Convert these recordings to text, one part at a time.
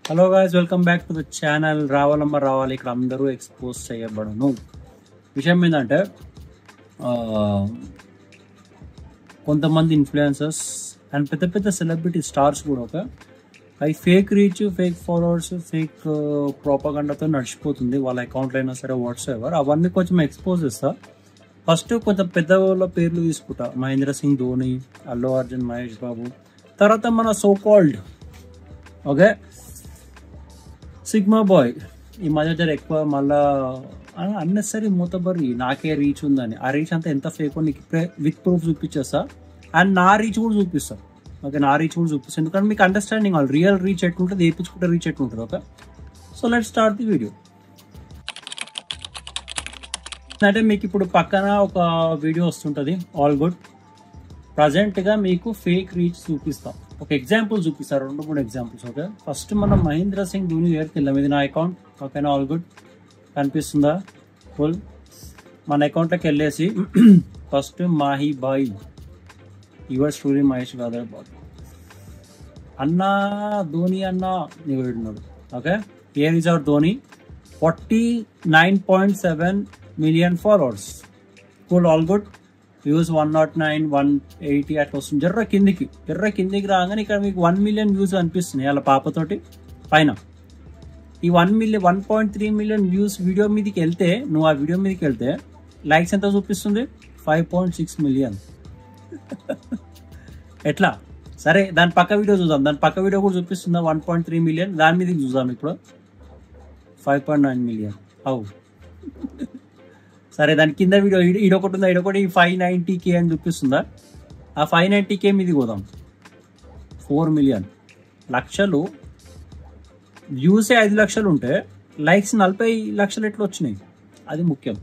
Hello guys, welcome back to the channel. రావాలమ్మ రావాలి. ఇక్కడ అందరూ ఎక్స్పోజ్ చేయబడను. విషయం ఏంటంటే కొంతమంది ఇన్ఫ్లుయెన్సర్స్ అండ్ పెద్ద పెద్ద సెలబ్రిటీ స్టార్స్ కూడా అవి fake reach, fake followers, fake ప్రోపగండాతో నడిచిపోతుంది. వాళ్ళ అకౌంట్లో అయినా సరే, వాట్సాప్ అవన్నీ కొంచెం ఎక్స్పోజ్ చేస్తా. ఫస్ట్ కొంచెం పెద్ద వాళ్ళ పేర్లు తీసుకుంటా. మహేంద్ర సింగ్ ధోని, అల్లు అర్జున్, మహేష్ బాబు. తర్వాత మన సో కాల్డ్ సిగ్మా బాయ్ ఈ మధ్య ఎక్కువ మళ్ళా అన్నెసరీ మూతబరి నాకే రీచ్ ఉందని. ఆ రీచ్ అంతా ఎంత ఫేక్ నీకు విత్ ప్రూఫ్ చూపించేస్తా. అండ్ నా రీచ్ కూడా చూపిస్తా. నా రీచ్ కూడా చూపిస్తాను, ఎందుకంటే మీకు అండర్స్టాండింగ్ వాళ్ళు రియల్ రీచ్ ఎట్లుంటుంది, వేయించుకుంటే రీచ్ ఎట్లుంటుంది. So let's start the video. అంటే మీకు ఇప్పుడు పక్కన ఒక వీడియో వస్తుంటుంది, ఆల్ గుడ్. ప్రజెంట్గా మీకు ఫేక్ రీచ్ చూపిస్తాం. ఒక ఎగ్జాంపుల్ చూపిస్తారు, 2-3 ఎగ్జాంపుల్స్. ఫస్ట్ మనం మహేంద్ర సింగ్ ధోని దగ్గరికి వెళ్దాం. ఇది నా అకౌంట్, ఓకేనా? ఆల్ గుడ్ కనిపిస్తుందా? ఫుల్ మన అకౌంట్లోకి వెళ్ళేసి ఫస్ట్ మాహి బాయ్ యువర్ స్టోరీ మహేష్ గాదర్ అన్నా ధోని అన్న నిలబడినాడు. Okay, here is our Dhoni, 49.7 million followers. Cool, all good. Views 109, 180 అట్లా వస్తుంది. జర్ర కిందికి రాగానే ఇక్కడ మీకు 1 million వ్యూస్ అనిపిస్తున్నాయి అలా పాపతోటి పైన. ఈ 1.3 million వ్యూస్ వీడియో మీదకి వెళ్తే, నువ్వు ఆ వీడియో మీదకి వెళ్తే లైక్స్ ఎంత చూపిస్తుంది? 5.6 million. ఎట్లా? సరే, దాని పక్క వీడియో చూద్దాం. దాని పక్క వీడియో కూడా చూపిస్తుందా? 1.3 million. దాని మీదకి చూద్దాం ఇప్పుడు. 5.9 million. అవు సరే, దాని కింద వీడియో ఇడొకటి ఉందా? ఇడొకటి 590K అని చూపిస్తుందా? ఆ 590K మీది పోదాం. 4 million. లక్షలు వ్యూసే 5 లక్షలు ఉంటే లైక్స్ 40 లక్షలు ఎట్లా వచ్చినాయి? అది ముఖ్యం.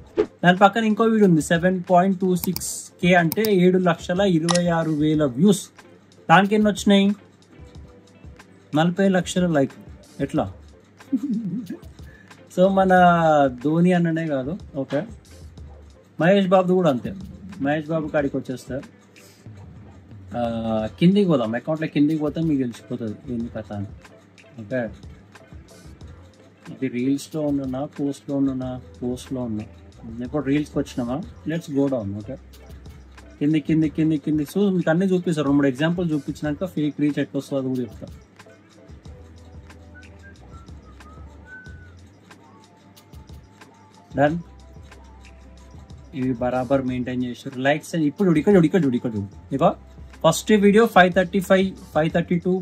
దాని పక్కన ఇంకో వీడియో ఉంది, 7.26K అంటే 7,26,000 వ్యూస్. దానికి ఎన్ని వచ్చినాయి? 40 లక్షల లైక్. ఎట్లా? సో మన ధోని అన్ననే కాదు, ఓకే, మహేష్ బాబు కూడా అంతే. మహేష్ బాబు కాడికి వచ్చేస్తే కిందికి పోదాం. అకౌంట్లో కిందికి పోతే మీకు తెలిసిపోతుంది ఏంది కథ అని. ఓకే, ఇది రీల్స్లో ఉన్నా, పోస్ట్లో ఉన్నా. ఇప్పుడు రీల్స్కి వచ్చినామా? Let's go down. ఓకే, కింది సో మీకు అన్నీ చూపిస్తారు. 2-3 ఎగ్జాంపుల్ చూపించినాక ఫేక్ రీచ్ ఎట్లా వస్తుందో అది కూడా చెప్తా. డన్. ఇవి బరాబర్ మెయింటైన్ చేస్తారు. లైక్స్ ఇప్పుడు ఇక్కడ చూడు. ఇక ఫస్ట్ వీడియో 532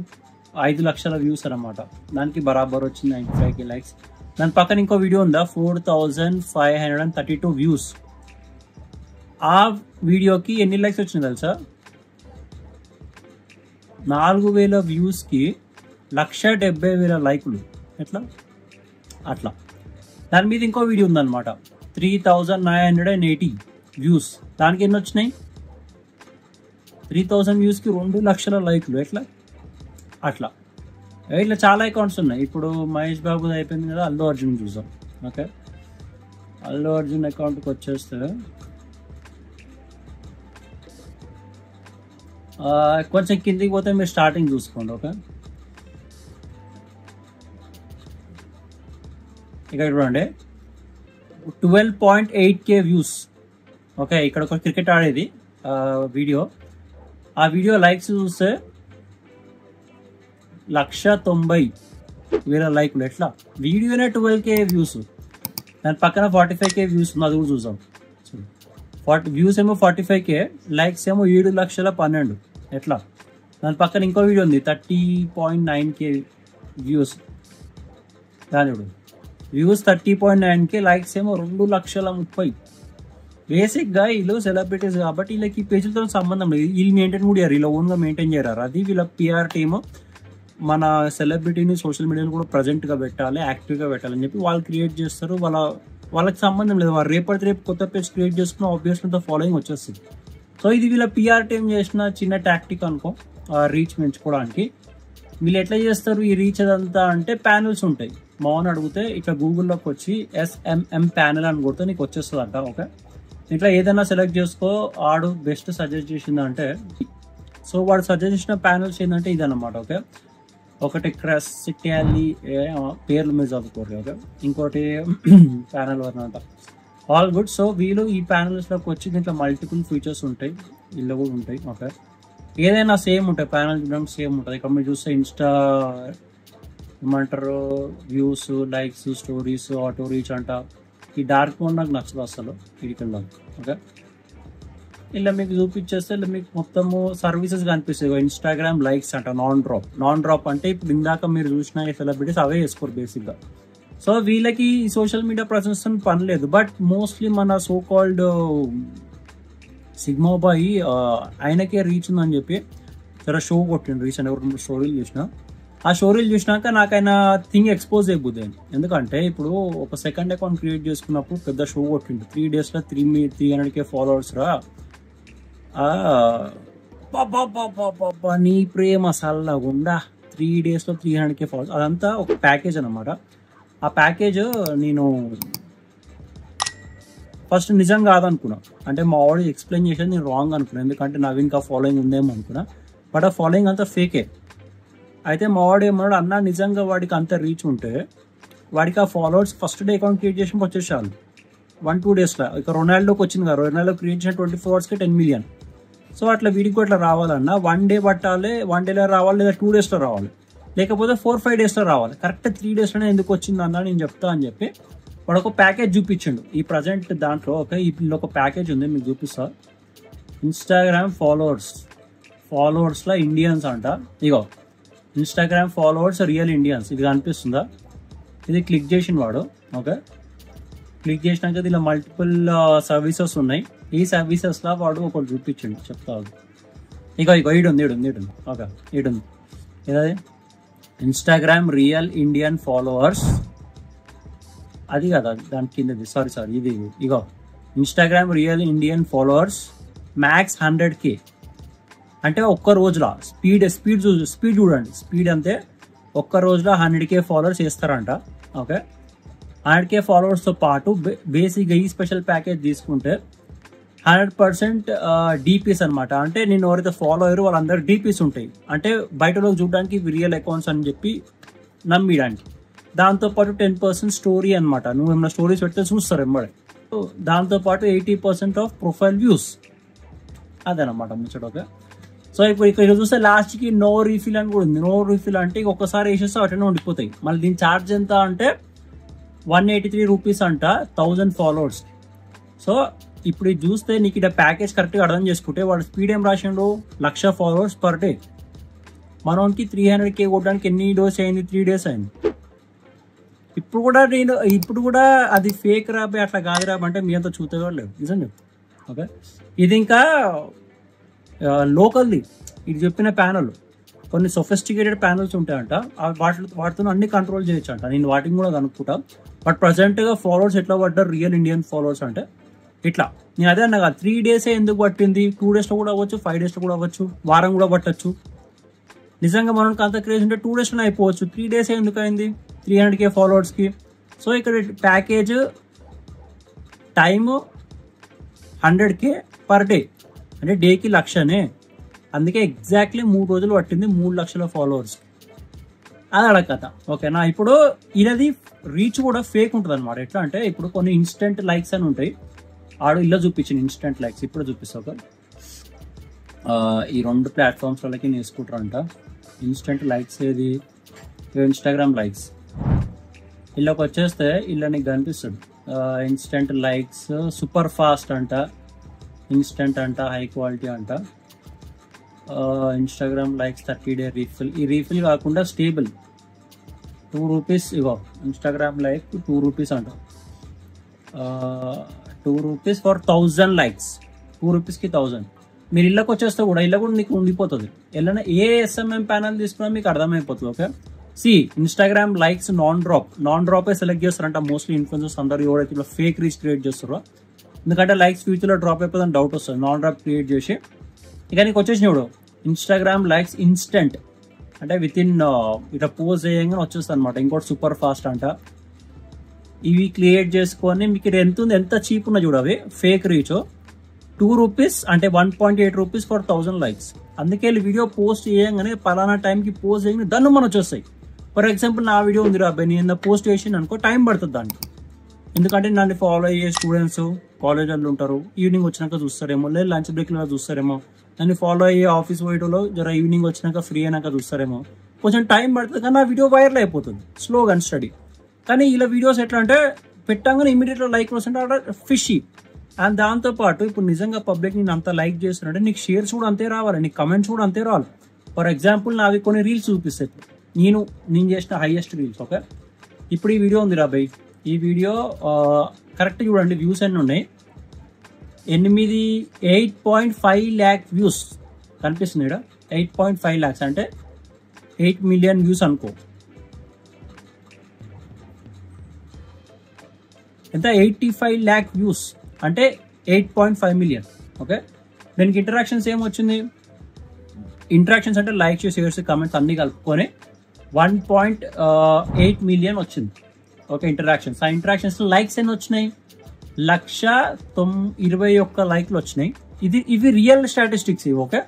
5 లక్షల వ్యూస్ అనమాట. దానికి బరాబర్ వచ్చింది 95K లైక్స్. దాని పక్కన ఇంకో వీడియో ఉందా, 4,532 వ్యూస్. ఆ వీడియోకి ఎన్ని లైక్స్ వచ్చినాయి తెలుసా? 4,000 వ్యూస్కి 1,70,000 లైకులు. ఎట్లా? అట్లా. దాని మీద ఇంకో వీడియో ఉందన్నమాట, 3,980 వ్యూస్. దానికి ఎన్ని వచ్చినాయి? 3,000 వ్యూస్కి 2 లక్షల లైకులు. ఎట్లా? అట్లా. ఇట్లా చాలా అకౌంట్స్ ఉన్నాయి. ఇప్పుడు మహేష్ బాబుది అయిపోయింది కదా, అల్లు అర్జున్ చూసాం. ఓకే, అల్లు అర్జున్ అకౌంట్కి వచ్చేస్తే కొంచెం కిందికి పోతే మీరు స్టార్టింగ్ చూసుకోండి. ఓకే, ఇక్కడ చూడండి, 12.8K వ్యూస్. ఓకే, ఇక్కడ ఒక క్రికెట్ ఆడేది వీడియో. ఆ వీడియో లైక్స్ చూస్తే 190,000 లైకులు. ఎట్లా? వీడియోనే 12K వ్యూస్. దాని పక్కన 45K వ్యూస్ ఉంది, అది కూడా చూసాం. వ్యూస్ ఏమో 45K, లైక్స్ ఏమో 7,12,000. ఎట్లా? దాని పక్కన ఇంకో వీడియో ఉంది, 30.9K వ్యూస్. దాని వ్యూస్ 30.9K, లైక్స్ ఏమో 2,30,000. బేసిక్గా వీళ్ళు సెలబ్రిటీస్ కాబట్టి వీళ్ళకి పేజీలతో సంబంధం లేదు. వీళ్ళు మెయింటైన్ కూడా చేయరు, వీళ్ళ ఓన్గా మెయింటైన్ చేయరు. అది వీళ్ళ పిఆర్ టీమ్ మన సెలబ్రిటీని సోషల్ మీడియాలో కూడా ప్రజెంట్గా పెట్టాలి, యాక్టివ్గా పెట్టాలని చెప్పి వాళ్ళు క్రియేట్ చేస్తారు. వాళ్ళకి సంబంధం లేదు. వాళ్ళు రేపు కొత్త పేజ్ క్రియేట్ చేసుకున్న ఆబ్వియస్లీ అంత ఫాలోయింగ్ వచ్చేస్తుంది. సో ఇది వీళ్ళ పిఆర్ టీమ్ చేసిన చిన్న టాక్టిక్ అనుకో, రీచ్ పెంచుకోవడానికి. వీళ్ళు ఎట్లా చేస్తారు ఈ రీచ్ అదంతా అంటే, ప్యానెల్స్ ఉంటాయి. మౌన్ అడిగితే ఇట్లా గూగుల్లోకి వచ్చి SMM ప్యానెల్ అని కొడితే నీకు వచ్చేస్తుంది అంట. ఓకే, ఇట్లా ఏదైనా సెలెక్ట్ చేసుకో. ఆడు బెస్ట్ సజెస్ట్ చేసిందంటే, సో వాడు సజెస్ట్ చేసిన ప్యానెల్స్ ఏంటంటే ఇదన్నమాట. ఓకే, ఒకటి క్రాసిటాలి పేర్లు మీరు చదువుకోరు కదా, ఇంకోటి ప్యానల్ వన్ అంట. All good. సో వీళ్ళు ఈ ప్యానల్స్లోకి వచ్చి దీంట్లో మల్టిపుల్ ఫీచర్స్ ఉంటాయి, ఇల్లు కూడా ఉంటాయి. ఓకే, ఏదైనా సేమ్ ఉంటాయి, ప్యానల్ చూడడానికి సేమ్ ఉంటుంది. ఇక్కడ మీరు చూస్తే ఇన్స్టా ఏమంటారు views, likes, stories, auto reach అంట. ఈ డార్క్ మోడ్ నాకు నచ్చదు అసలు, ఇడికెళ్ళాలి. ఓకే, ఇలా మీకు చూపించేస్తే ఇలా మీకు మొత్తము సర్వీసెస్ కనిపిస్తాయి. ఇన్స్టాగ్రామ్ లైక్స్ అంట, నాన్ డ్రాప్ అంటే ఇప్పుడు ఇందాక మీరు చూసిన సెలబ్రిటీస్ అవే చేసుకోరు బేసిక్గా. సో వీళ్ళకి సోషల్ మీడియా ప్రజెన్స్ పని లేదు. బట్ మోస్ట్లీ మన సో కాల్డ్ సిగ్మా బాయ్ ఆయనకే రీచ్ ఉందని చెప్పి జర షో కొట్టిండు రీసెంట్. ఎవరు స్టోరీలు చూసిన, ఆ స్టోరీలు చూసినాక నాకు ఆయన థింగ్ ఎక్స్పోజ్ అయిపోద్ది. ఎందుకంటే ఇప్పుడు ఒక సెకండ్ అకౌంట్ క్రియేట్ చేసుకున్నప్పుడు పెద్ద షో కొట్టిండు. 3 daysలో 300K ఫాలోవర్స్ రా, నీ ప్రేమ సల్లగుండా 3 daysలో 300K ఫాలోవర్స్. అదంతా ఒక ప్యాకేజ్ అనమాట. ఆ ప్యాకేజ్ నేను ఫస్ట్ నిజం కాదనుకున్నా, అంటే మా వాడు ఎక్స్ప్లెయిన్ చేసేది నేను రాంగ్ అనుకున్నాను. ఎందుకంటే నాకు ఇంకా ఫాలోయింగ్ ఉందేమో అనుకున్నా, బట్ ఆ ఫాలోయింగ్ అంతా ఫేకే. అయితే మా వాడు ఏమన్నాడు, అన్న నిజంగా వాడికి అంత రీచ్ ఉంటే వాడికి ఆ followers first day account create చేసి వచ్చేసాను 1-2 daysలో. ఇక రొనాల్డోకి వచ్చింది కదా, రొనాల్డో క్రియేట్ చేసిన 24 hours 10 million. సో అట్లా వీడికి కూడా అట్లా రావాలన్నా 1 day పట్టాలి, 1 dayలో రావాలి, లేదా 2 daysలో రావాలి, లేకపోతే 4-5 daysలో రావాలి. కరెక్ట్ 3 daysలోనే ఎందుకు వచ్చింది అన్న నేను చెప్తా అని చెప్పి వాడు ఒక ప్యాకేజ్ చూపించిండు. ఈ ప్రజెంట్ దాంట్లో ఒక ప్యాకేజ్ ఉంది, మీకు చూపిస్తా. ఇన్స్టాగ్రామ్ ఫాలోవర్స్లో ఇండియన్స్ అంట. ఇగో ఇన్స్టాగ్రామ్ ఫాలోవర్స్ రియల్ ఇండియన్స్, ఇది కనిపిస్తుందా? ఇది క్లిక్ చేసిన వాడు. ఓకే, క్లిక్ చేసినాక ఇలా మల్టిపుల్ సర్వీసెస్ ఉన్నాయి. ఈ సర్వీసెస్లో వాడు ఒకటి చూపించండి, చెప్తా. ఇక ఈడుంది. ఓకే, ఈడుంది. ఏదది? Instagram real Indian followers. అది కదా దాని కిందది, సారీ ఇది. ఇగో Instagram real Indian followers max 100K. అంటే ఒక్క రోజులో స్పీడ్ చూడండి, స్పీడ్ అంతే. ఒక్క రోజులో 100K ఫాలోవర్స్ చేస్తారంట. ఓకే, 100K ఫాలోవర్స్తో పాటు బేసిక్గా ఈ స్పెషల్ ప్యాకేజ్ తీసుకుంటే 100% డీపీస్ అనమాట. అంటే నేను ఎవరైతే ఫాలో అయ్యారో వాళ్ళందరూ డీపీస్ ఉంటాయి. అంటే బయటలో చూడడానికి రియల్ అకౌంట్స్ అని చెప్పి నమ్మిడానికి. దాంతోపాటు 10% స్టోరీ అనమాట. నువ్వు ఏమైనా స్టోరీస్ పెడితే చూస్తారు ఎంబడే. దాంతోపాటు 80% ఆఫ్ ప్రొఫైల్ వ్యూస్. అదనమాట ముచ్చట. ఓకే, సో ఇప్పుడు ఇక్కడ చూస్తే లాస్ట్కి నో రీఫిల్ అని కూడా ఉంది. నో రీఫిల్ అంటే ఒక్కసారి వేసేస్తే అటనే ఉండిపోతాయి. మళ్ళీ దీని ఛార్జ్ ఎంత అంటే 183 రూపీస్ అంట 1000 ఫాలోవర్స్. సో ఇప్పుడు ఇది చూస్తే నీకు ఇక్కడ ప్యాకేజ్ కరెక్ట్గా అర్థం చేసుకుంటే వాడు స్పీడ్ ఏం రాసిండు, 1,00,000 ఫాలోవర్స్ పర్ డే. మనకి 300K కొట్టడానికి ఎన్ని డేస్ అయింది? 3 days అయింది. ఇప్పుడు కూడా అది ఫేక్ రాబే, అట్లా కాదు రాబంటే మీ అంతా చూతే లేదు, నిజం చెప్పు. ఓకే, ఇది ఇంకా లోకల్ది. ఇది చెప్పిన ప్యానల్ కొన్ని సొఫిస్టికేటెడ్ ప్యానల్స్ ఉంటాయంట, వాటితో అన్ని కంట్రోల్ చేయొచ్చు అంట. నేను వాటిని కూడా కనుక్కుంటా. బట్ ప్రజెంట్గా ఫాలోవర్స్ ఎట్లా పడ్డారు రియల్ ఇండియన్ ఫాలోవర్స్ అంటే ఇట్లా. నేను అదే అన్నా, 3 days ఎందుకు పట్టింది? 2 daysలో కూడా అవ్వచ్చు, 5 daysలో కూడా అవ్వచ్చు, వారం కూడా పట్టచ్చు. నిజంగా మనకి అంత క్రేజ్ ఉంటే 2 daysలోనే అయిపోవచ్చు. 3 days ఎందుకు అయింది 300K ఫాలోవర్స్కి? సో ఇక్కడ package time 100K per day, అంటే డేకి 1,00,000నే. అందుకే ఎగ్జాక్ట్లీ 3 రోజులు పట్టింది 3,00,000 ఫాలోవర్స్. అది అడగత. ఓకేనా, ఇప్పుడు ఇది రీచ్ కూడా ఫేక్ ఉంటుంది అనమాట. ఎట్లా అంటే ఇప్పుడు కొన్ని ఇన్స్టెంట్ లైక్స్ అని ఉంటాయి. ఆడు ఇలా చూపించింది ఇన్స్టెంట్ లైక్స్, ఇప్పుడు చూపిస్తా. ఈ 2 ప్లాట్ఫామ్స్ వాళ్ళకి నేర్చుకుంటారంట ఇన్స్టెంట్ లైక్స్. ఏది? Instagram likes. ఇళ్ళకి వచ్చేస్తే ఇలా నీకు కనిపిస్తుంది ఇన్స్టెంట్ లైక్స్, సూపర్ ఫాస్ట్ అంట, ఇన్స్టెంట్ అంట, హై క్వాలిటీ అంట. Instagram likes 30 day refill. ఈ రీఫిల్ కాకుండా స్టేబుల్ 2 రూపీస్. ఇగో ఇన్స్టాగ్రామ్ లైక్ 2 రూపీస్ అంట. 2 రూపీస్ ఫర్ 1000 likes. 2 రూపీస్కి 1000. మీరు ఇళ్ళకి వచ్చేస్తే కూడా నీకు ఉండిపోతుంది. ఎలా ఏ ఎస్ఎంఎం ప్యానల్ తీసుకున్నా మీకు అర్థమైపోతుంది. ఓకే, ఇన్స్టాగ్రామ్ లైక్స్ నాన్ డ్రాపే సెలెక్ట్ చేస్తారంట మోస్ట్లీ ఇన్ఫ్లుయెన్సర్స్ అందరూ. ఎవరైతే ఇలా ఫేక్ రీచ్ క్రియేట్ చేస్తారో, ఎందుకంటే లైక్స్ ఫ్యూచర్లో డ్రాప్ అయిపోతుందని డౌట్ వస్తుంది. నాన్ డ్రాప్ క్రియేట్ చేసి ఇక నీకు వచ్చేసి చూడు ఇన్స్టాగ్రామ్ లైక్స్ ఇన్స్టెంట్, అంటే వితిన్ ఇట్లా పోస్ట్ చేయగానే వచ్చేస్తుంది అనమాట. ఇంకోటి సూపర్ ఫాస్ట్ అంట. ఇవి క్రియేట్ చేసుకొని మీకు ఎంత చీప్ ఉన్నా చూడవి ఫేక్ రీచ్ 2 రూపీస్ అంటే 1.8 రూపీస్ ఫర్ 1000 లైక్స్. అందుకే వీడియో పోస్ట్ చేయగానే పలానా టైంకి పోస్ట్ చేయగానే దాన్ని మనం వచ్చేస్తాయి. ఫర్ ఎగ్జాంపుల్ నా వీడియో ఉంది రా అబ్బాయి, నేను పోస్ట్ చేసి అనుకో టైం పడుతుంది దానికి. ఎందుకంటే నన్ను ఫాలో అయ్యే స్టూడెంట్స్ కాలేజ్ వాళ్ళు ఉంటారు, ఈవినింగ్ వచ్చినాక చూస్తారేమో, లేదా లంచ్ బ్రేక్లో చూస్తారేమో. నన్ను ఫాలో అయ్యే ఆఫీస్ పోయేటోలో జర ఈవినింగ్ వచ్చినాక ఫ్రీ అయినాక చూస్తారేమో. కొంచెం టైం పడుతుంది కానీ ఆ వీడియో వైరల్ అయిపోతుంది స్లోగా అండ్ స్టడీ. కానీ ఇలా వీడియోస్ ఎట్లా అంటే పెట్టాగానే ఇమీడియట్గా లైక్ వస్తుంటే అక్కడ ఫిషీ. అండ్ దాంతోపాటు ఇప్పుడు నిజంగా పబ్లిక్ నేను అంత లైక్ చేస్తున్నట్టే నీకు షేర్స్ కూడా అంతే రావాలి, నీకు కమెంట్స్ కూడా అంతే రావాలి. ఫర్ ఎగ్జాంపుల్ నావి కొన్ని రీల్స్ చూపిస్తాయి. నేను చేసిన హైయెస్ట్ రీల్స్. ఓకే, ఇప్పుడు ఈ వీడియో ఉంది రా బై, ఈ వీడియో కరెక్ట్ చూడండి వ్యూస్ ఎన్ని ఉన్నాయి. 8.5 lakh వ్యూస్ కనిపిస్తుంది ఇక్కడ. 8.5 lakhs అంటే 8 million వ్యూస్ అనుకో. ఎంత? 85 lakh వ్యూస్ అంటే 8.5 million. ఓకే, దీనికి ఇంటరాక్షన్స్ ఏమొచ్చింది? ఇంటరాక్షన్స్ అంటే లైక్స్, షేర్స్, కమెంట్స్ అన్ని కలుపుకొని 1.8 million వచ్చింది. Okay, interactions. ఆ ఇంటరాక్షన్స్ లైక్స్ ఎన్ని వచ్చినాయి? 1,21,000 లైక్లు వచ్చినాయి. ఇవి రియల్ స్టాటిస్టిక్స్ ఇవి. ఓకే,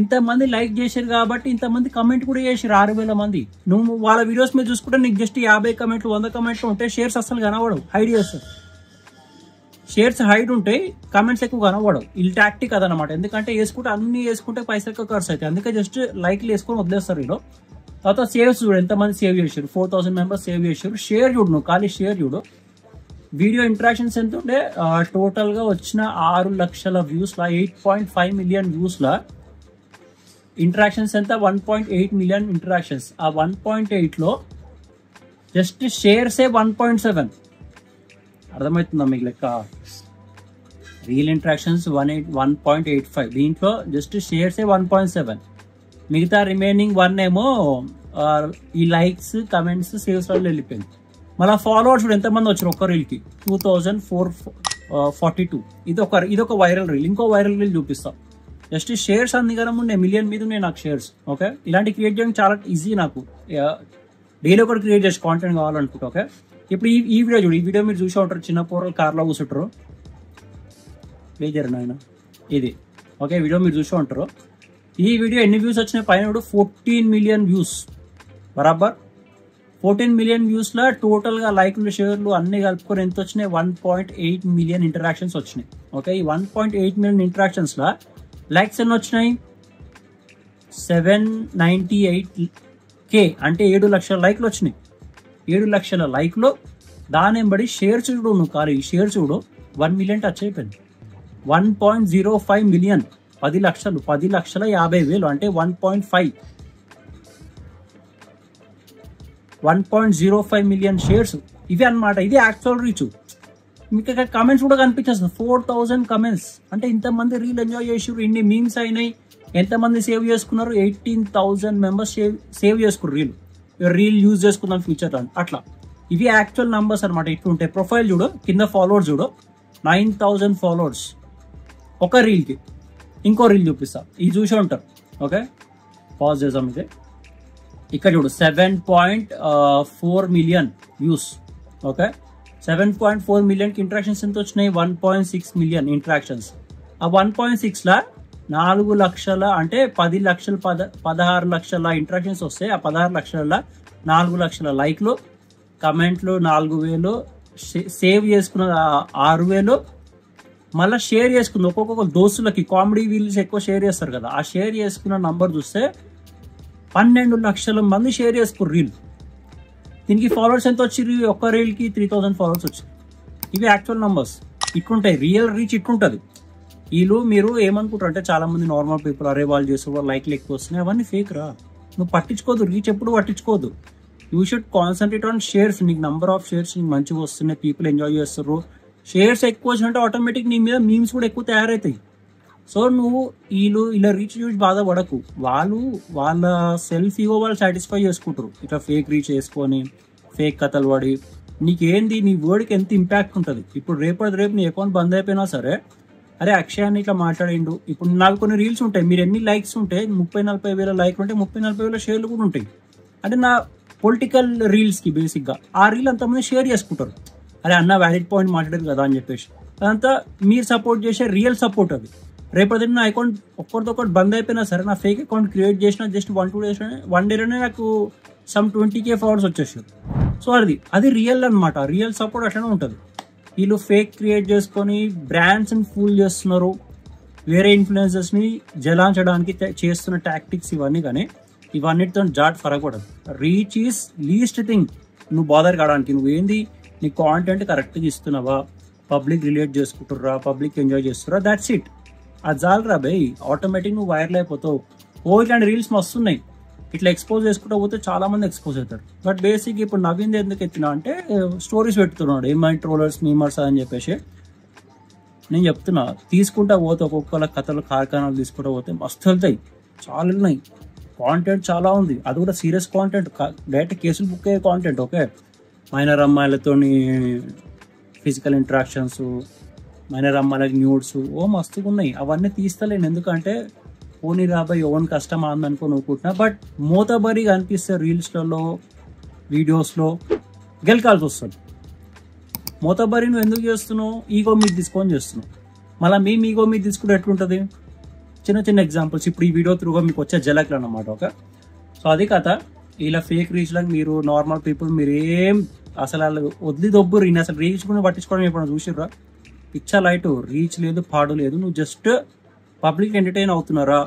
ఇంతమంది లైక్ చేశారు కాబట్టి ఇంతమంది కమెంట్ కూడా చేసారు. 6,000 మంది. నువ్వు వాళ్ళ వీడియోస్ మీద చూసుకుంటే నీకు జస్ట్ 50 కమెంట్లు 100 కమెంట్లు ఉంటే షేర్స్ అసలు కనబడవు, హైడ్ చేస్తారు. షేర్స్ హైడ్ ఉంటాయి, కమెంట్స్ ఎక్కువ కనబడవు. ఇది టాక్టిక్ అదనమాట. ఎందుకంటే అన్ని వేసుకుంటే పైసలు ఎక్కువ ఖర్చు అవుతాయి. అందుకే జస్ట్ లైక్లు వేసుకొని వదిలేస్తారు వీళ్ళు. తర్వాత సేవ్స్ చూడు, ఎంతమంది సేవ్ చేశారు. 4,000 మెంబర్స్ సేవ్ చేశారు. షేర్ చూడు, నువ్వు ఖాళీ షేర్ చూడు. వీడియో ఇంటరాక్షన్స్ ఎంత ఉంటే టోటల్గా వచ్చిన 6 లక్షల వ్యూస్లా 8.5 million వ్యూస్లా ఇంటరాక్షన్స్ ఎంత? 1.8 million ఇంటరాక్షన్స్. ఆ 1.8లో జస్ట్ షేర్సే 1.7. అర్థమవుతుందా మీకు లెక్క? రియల్ ఇంటరాక్షన్స్ 1.85, దీంట్లో జస్ట్ షేర్సే 1.7. మిగతా రిమైనింగ్ 1 ఏమో ఈ లైక్స్, కమెంట్స్, సేవ్స్ వల్ల వెళ్ళిపోయింది. మళ్ళీ ఫాలోవర్స్ కూడా ఎంతమంది వచ్చారు ఒక్క రీల్కి? 2,442. ఇదొక వైరల్ రీల్. ఇంకో వైరల్ రీల్ చూపిస్తాం. జస్ట్ షేర్స్ అందుకనే ఉండే మిలియన్ మీద ఉన్నాయి నాకు షేర్స్. ఓకే, ఇలాంటి క్రియేట్ చేయడం చాలా ఈజీ నాకు. డైలీ ఒకటి క్రియేట్ చేసి కాంటెంట్ కావాలనుకుంటా. ఓకే, ఇప్పుడు ఈ వీడియో చూడు. ఈ వీడియో మీరు చూసే ఉంటారు, చిన్న పోరలు కార్లో కూర్చుంటారు. లేజర్ నాయన ఇది. ఓకే, వీడియో మీరు చూసే ఉంటారు. ఈ వీడియో ఎన్ని వ్యూస్ వచ్చినాయి పైన? 14 million వ్యూస్. బరాబర్ 14 million వ్యూస్లో టోటల్గా లైక్లు, షేర్లు అన్ని కలుపుకొని ఎంత వచ్చినాయి? 1.8 million ఇంటరాక్షన్స్ వచ్చినాయి. ఓకే, ఈ 1.8 million ఇంటరాక్షన్స్లో లైక్స్ ఎన్ని వచ్చినాయి? 798K అంటే 7 లక్షల లైక్లు వచ్చినాయి. 7 లక్షల లైక్లు. దాని బడి షేర్స్ చూడు, నువ్వు ఖాళీ షేర్ చూడు, 1 million టచ్ అయిపోయింది. 1.05 million 10 లక్షలు, 10,50,000 అంటే 1.05 million షేర్స్. ఇవి అన్నమాట. ఇది యాక్చువల్ రీచ్. మీకు ఇక్కడ కమెంట్స్ కూడా కనిపించేస్తుంది. 4,000 కమెంట్స్ అంటే ఇంతమంది రీల్ ఎంజాయ్ చేసారు, ఇన్ని మీమ్స్ అయినాయి. ఎంతమంది సేవ్ చేసుకున్నారు? 18,000 మెంబర్స్ సేవ్ చేసుకున్నారు రీల్ యూజ్ చేసుకుందాం ఫ్యూచర్ అని. అట్లా ఇవి యాక్చువల్ నంబర్స్ అనమాట. ఇట్లుంటాయి. ప్రొఫైల్ చూడు, కింద ఫాలోవర్స్ చూడు, 9,000 ఫాలోవర్స్ ఒక రీల్కి. ఇంకో రీల్ చూపిస్తా, ఇది చూసే ఉంటారు. ఓకే, పాజ్ చేద్దాం. ఇది ఇక్కడ చూడు, 7.4 million వ్యూస్. ఓకే, 7.4 millionకి ఇంటరాక్షన్స్ ఎంత వచ్చినాయి? 1.6 million ఇంటరాక్షన్స్. ఆ 1.6లా 4 లక్షల అంటే 10 లక్షలు 16 లక్షల ఇంటరాక్షన్స్ వస్తాయి. ఆ 16 లక్షల 4 లక్షల లైక్లు, కమెంట్లు 4,000, సేవ్ చేసుకున్న 6,000, మళ్ళీ షేర్ చేసుకుంది ఒక్కొక్క దోస్తులకి. కామెడీ వీల్స్ ఎక్కువ షేర్ చేస్తారు కదా, ఆ షేర్ చేసుకున్న నంబర్ చూస్తే 12 లక్షల మంది షేర్ చేసుకున్నారు రీల్. దీనికి ఫాలోవర్స్ ఎంత వచ్చి? ఒక్క రీల్కి 3,000 ఫాలోవర్స్ వచ్చాయి. ఇవి యాక్చువల్ నంబర్స్. ఇట్లుంటాయి రియల్ రీచ్, ఇట్లుంటుంది. వీళ్ళు మీరు ఏమనుకుంటారు అంటే చాలా మంది నార్మల్ పీపుల్, అరే వాళ్ళు చేస్తారు, లైక్లు ఎక్కువ వస్తున్నాయి, అవన్నీ ఫేక్ రా. నువ్వు పట్టించుకోదు, రీచ్ ఎప్పుడు పట్టించుకోదు. You should concentrate on shares. నీకు నెంబర్ ఆఫ్ షేర్స్ నీకు మంచిగా వస్తున్నాయి, పీపుల్ ఎంజాయ్ చేస్తారు. షేర్స్ ఎక్కువ వచ్చినట్టు ఆటోమేటిక్ నీ మీద మీమ్స్ కూడా ఎక్కువ తయారవుతాయి. సో నువ్వు ఇలా రీచ్ చూసి బాధపడకు. వాళ్ళ సెల్ఫ్ ఈగో వాళ్ళు సాటిస్ఫై చేసుకుంటారు ఇట్లా ఫేక్ రీచ్ చేసుకొని, ఫేక్ కథలు పడి. నీకేంది, నీ వర్డ్కి ఎంత ఇంపాక్ట్ ఉంటుంది. ఇప్పుడు రేపు నీ అకౌంట్ బంద్ అయిపోయినా సరే, అరే అక్షయ్ అని ఇట్లా మాట్లాడిండు. ఇప్పుడు నాకు కొన్ని రీల్స్ ఉంటాయి, మీరు ఎన్ని లైక్స్ ఉంటే 30-40 వేల లైక్లు ఉంటే 30-40 వేల షేర్లు కూడా ఉంటాయి. అంటే నా పొలిటికల్ రీల్స్కి బేసిక్గా ఆ రీల్ అంతమంది షేర్ చేసుకుంటారు. అరే అన్న వ్యాలిడ్ పాయింట్ మాట్లాడారు కదా అని చెప్పేసి. అదంతా మీరు సపోర్ట్ చేసే రియల్ సపోర్ట్ అది. రేపటి నా అకౌంట్ ఒక్కరిదొకటి బంద్ అయిపోయినా సరే, నా ఫేక్ అకౌంట్ క్రియేట్ చేసిన జస్ట్ 1-2 days 1 dayలోనే నాకు సమ్ 20K ఫాలోవర్స్ వచ్చేసారు. సో అది రియల్ అనమాట. రియల్ సపోర్ట్ అట్లనే ఉంటుంది. వీళ్ళు ఫేక్ క్రియేట్ చేసుకొని బ్రాండ్స్ని ఫూల్ చేస్తున్నారు, వేరే ఇన్ఫ్లుయెన్సర్స్ని జలాంచడానికి చేస్తున్న టాక్టిక్స్ ఇవన్నీ. కానీ ఇవన్నిటితో జాట్ ఫరకూడదు. Reach is least thing. నువ్వు బాదర్ కావడానికి నువ్వేంది, నీ కాంటెంట్ కరెక్ట్గా ఇస్తున్నావా, పబ్లిక్ రిలేట్ చేసుకుంటుర్రా, పబ్లిక్ ఎంజాయ్ చేస్తుర్రా, దాట్స్ ఇట్. అది చాలరా బై, ఆటోమేటిక్ నువ్వు వైరల్ అయిపోతావు. ఇట్లాంటి రీల్స్ మస్తున్నాయి. ఇట్లా ఎక్స్పోజ్ చేసుకుంటూ పోతే చాలా మంది ఎక్స్పోజ్ అవుతారు. బట్ బేసిక్ ఇప్పుడు నవీన్ ఎందుకు ఎత్తినా అంటే స్టోరీస్ పెడుతున్నాడు, ఏమై ట్రోలర్స్ మీమర్స్ అని చెప్పేసి. నేను చెప్తున్నా, తీసుకుంటా పోతే ఒక్కొక్కల కథలు కార్ఖానాలు తీసుకుంటూ పోతే మస్తు వెళ్తాయి, చాలా ఉన్నాయి. కాంటెంట్ చాలా ఉంది, అది కూడా సీరియస్ కాంటెంట్, డైరెక్ట్ కేసులు బుక్ అయ్యే content. Okay, minor physical interactions, minor అమ్మాయిలకి న్యూడ్స్ మస్తుగా ఉన్నాయి. అవన్నీ తీస్తలేను, ఎందుకంటే పోనీ రాబాయి ఓన్ కష్టం అందనుకో అనుకుంటున్నా. బట్ మోతబరిగా అనిపిస్తే రీల్స్లలో వీడియోస్లో గెలకాల్సి వస్తుంది. మోతబరి నువ్వు ఎందుకు చేస్తున్నావు, ఈగో మీద తీసుకొని చేస్తున్నావు. మళ్ళీ మేము ఈగో మీద తీసుకుంటే ఎట్లుంటుంది? చిన్న చిన్న ఎగ్జాంపుల్స్ ఇప్పుడు ఈ వీడియో త్రూగా మీకు వచ్చే జలక్లు అన్నమాట. ఓకే, సో అది కథ. ఇలా ఫేక్ రీచ్లకు మీరు నార్మల్ పీపుల్ మీరు ఏం అసలు వాళ్ళు వదిలి దొబ్బురు. ఈయన అసలు రీచ్ కూడా పట్టించుకోవడం ఎప్పుడైనా చూసిర్రా? పిచ్చా లైట్, రీచ్ లేదు, పాడు లేదు. నువ్వు జస్ట్ పబ్లిక్ ఎంటర్టైన్ అవుతున్నారా,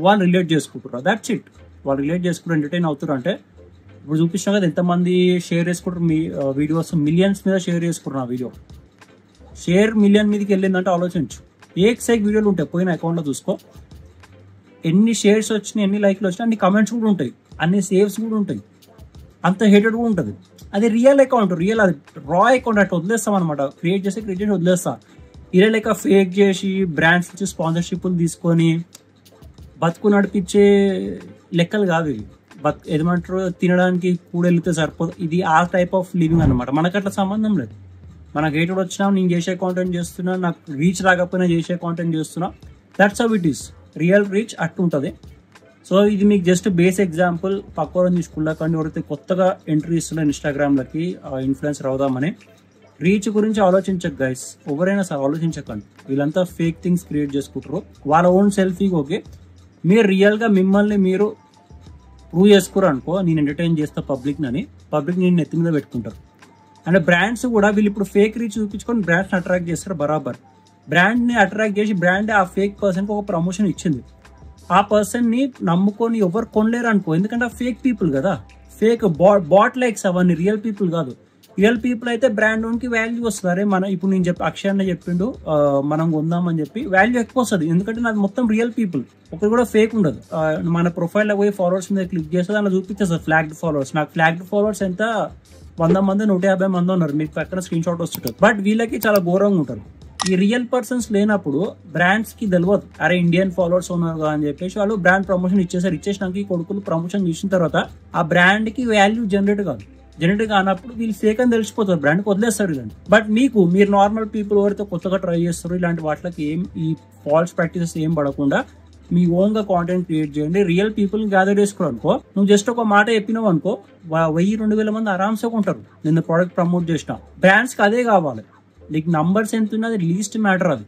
వాళ్ళు రిలేట్ చేసుకుంటారా, దాట్స్ ఇట్. వాళ్ళు రిలేట్ చేసుకుంటూ ఎంటర్టైన్ అవుతారు. అంటే ఇప్పుడు చూపించినా కదా ఎంతమంది షేర్ చేసుకుంటారు మీ వీడియోస్, మిలియన్స్ మీద షేర్ చేసుకుంటారు. ఆ వీడియో షేర్ మిలియన్ మీదకి వెళ్ళిందంటే ఆలోచించు. ఏక్ వీడియోలు ఉంటాయి, పోయిన అకౌంట్లో చూసుకో. ఎన్ని షేర్స్ వచ్చినాయి, ఎన్ని లైక్లు వచ్చినాయి, అన్ని కమెంట్స్ కూడా ఉంటాయి, అన్ని సేవ్స్ కూడా ఉంటాయి, అంత హేటెడ్ కూడా ఉంటుంది. అది రియల్ అకౌంట్, రియల్ అది రా అకౌంట్. అట్లా వదిలేస్తాం అనమాట, క్రియేట్ చేసి వదిలేస్తాం. ఇలా లెక్క ఫేక్ చేసి బ్రాండ్స్ నుంచి స్పాన్సర్షిప్లు తీసుకొని బతుకు నడిపించే లెక్కలు కాదు ఇవి. ఏమంటారు, తినడానికి కూడా వెళ్తే సరిపోదు. ఇది ఆ టైప్ ఆఫ్ లివింగ్ అనమాట. మనకు అట్లా సంబంధం లేదు. మనకు హేటెడ్ వచ్చినా నేను చేసే కాంటెంట్ చేస్తున్నా, నాకు రీచ్ రాకపోయినా చేసే కాంటెంట్ చేస్తున్నా, that's how it is. Real reach అట్టుంటుంది. సో ఇది మీకు జస్ట్ బేస్ ఎగ్జాంపుల్. పక్కన తీసుకున్నా కానీ ఎవరైతే కొత్తగా ఎంట్రీ ఇస్తున్నారు ఇన్స్టాగ్రామ్లకి ఇన్ఫ్లుయెన్సర్ అవుదామని, రీచ్ గురించి ఆలోచించక గైస్, ఎవరైనా సరే ఆలోచించకండి. వీళ్ళంతా ఫేక్ థింగ్స్ క్రియేట్ చేసుకుంటారు వాళ్ళ ఓన్ సెల్ఫీకి. ఓకే, మీరు రియల్గా మిమ్మల్ని మీరు ప్రూవ్ చేసుకోరు అనుకో, నేను ఎంటర్టైన్ చేస్తా పబ్లిక్ అని, పబ్లిక్ నేను నెత్తి మీద పెట్టుకుంటారు. అంటే బ్రాండ్స్ కూడా వీళ్ళు ఇప్పుడు ఫేక్ రీచ్ చూపించుకొని బ్రాండ్స్ని అట్రాక్ట్ చేస్తారు. బరాబర్ బ్రాండ్ని అట్రాక్ట్ చేసి బ్రాండ్ ఆ ఫేక్ పర్సన్కి ఒక ప్రమోషన్ ఇచ్చింది. ఆ పర్సన్ని నమ్ముకొని ఎవరు కొనలేరు అనుకో, ఎందుకంటే ఆ ఫేక్ పీపుల్ కదా, ఫేక్ బాట్ లైక్స్ అవన్నీ, రియల్ పీపుల్ కాదు. రియల్ పీపుల్ అయితే బ్రాండ్ ఓన్కి వాల్యూ వస్తుంది. అరే మన ఇప్పుడు నేను అక్షయ్ అన్న చెప్పిండు మనం కొందామని చెప్పి వాల్యూ ఎక్కువ వస్తుంది, ఎందుకంటే నాది మొత్తం రియల్ పీపుల్, ఒకరు కూడా ఫేక్ ఉండదు. మన ప్రొఫైల్లో పోయి ఫాలోవర్స్ మీద క్లిక్ చేస్తే దాంట్లో చూపించేస్తారు ఫ్లాగ్డ్ ఫాలోవర్స్. నాకు ఫ్లాగ్డ్ ఫాలోవర్స్ ఎంత 100 మంది 150 మంది ఉన్నారు, మీకు పక్కన స్క్రీన్ షాట్ వస్తుంటారు. బట్ వీళ్ళకి చాలా ఘోరంగా ఉంటారు. ఈ రియల్ పర్సన్స్ లేనప్పుడు బ్రాండ్స్ కి తెలియదు, అరే ఇండియన్ ఫాలోవర్స్ ఉన్నారు అని చెప్పేసి వాళ్ళు బ్రాండ్ ప్రమోషన్ ఇచ్చేసారు. ఇచ్చేసినాక ఈ కొడుకులు ప్రమోషన్ చేసిన తర్వాత ఆ బ్రాండ్ కి వాల్యూ జనరేట్ కానప్పుడు వీళ్ళు ఫేక్ అని తెలిసిపోతారు, బ్రాండ్కి వదిలేస్తారు ఇలాంటి. బట్ మీరు నార్మల్ పీపుల్ ఎవరైతే కొత్తగా ట్రై చేస్తారు ఇలాంటి వాటికి ఏం ఈ ఫాల్స్ ప్రాక్టీసెస్ ఏం పడకుండా మీ ఓన్ గా కాంటెంట్ క్రియేట్ చేయండి. రియల్ పీపుల్ గ్యాదర్ చేసుకో అనుకో, నువ్వు జస్ట్ ఒక మాట చెప్పినావు అనుకో, 1000-2000 మంది ఆరామ్సే కొంటారు నిన్న ప్రోడక్ట్ ప్రమోట్ చేసిన. బ్రాండ్స్ కి అదే కావాలి. నీకు నంబర్స్ ఎంత ఉన్నది లీస్ట్ మ్యాటర్ అది.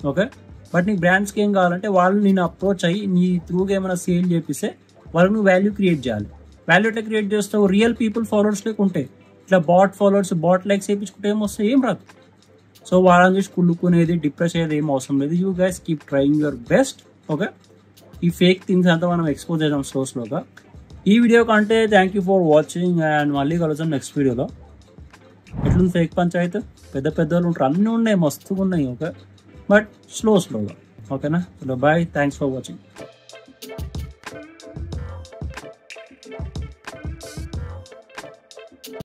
ఓకే, బట్ నీకు బ్రాండ్స్కి ఏం కావాలంటే వాళ్ళు నేను అప్రోచ్ అయ్యి నీ త్రూగా ఏమైనా సేల్ చేపిస్తే వాళ్ళకి నువ్వు వాల్యూ క్రియేట్ చేయాలి. వాల్యూ ఎట్లా క్రియేట్ చేస్తావు? రియల్ పీపుల్ ఫాలోవర్స్ లేకుంటే ఇట్లా బాట్ ఫాలోవర్స్ బాట్ లైక్స్ వేయించుకుంటే ఏమొస్తాయి, ఏం రాదు. సో వాళ్ళని చూసి కుళ్ళుకునేది డిప్రెస్ అయ్యేది ఏం అవసరం లేదు. You guys keep trying your best. Okay, ఈ ఫేక్ థింగ్స్ అంతా మనం ఎక్స్పోజ్ చేద్దాం సోర్స్లోగా. ఈ వీడియో కంటే thank you for watching and మళ్ళీ కలుద్దాం నెక్స్ట్ వీడియోలో. ఎట్లుంది ఫేక్ పంచాయత్? పెద్ద వాళ్ళు ఉంటారు, అన్నీ ఉన్నాయి, మస్తుగా ఉన్నాయి. ఓకే, బట్ స్లోగా. ఓకేనా, బాయ్, థ్యాంక్స్ ఫర్ వాచింగ్.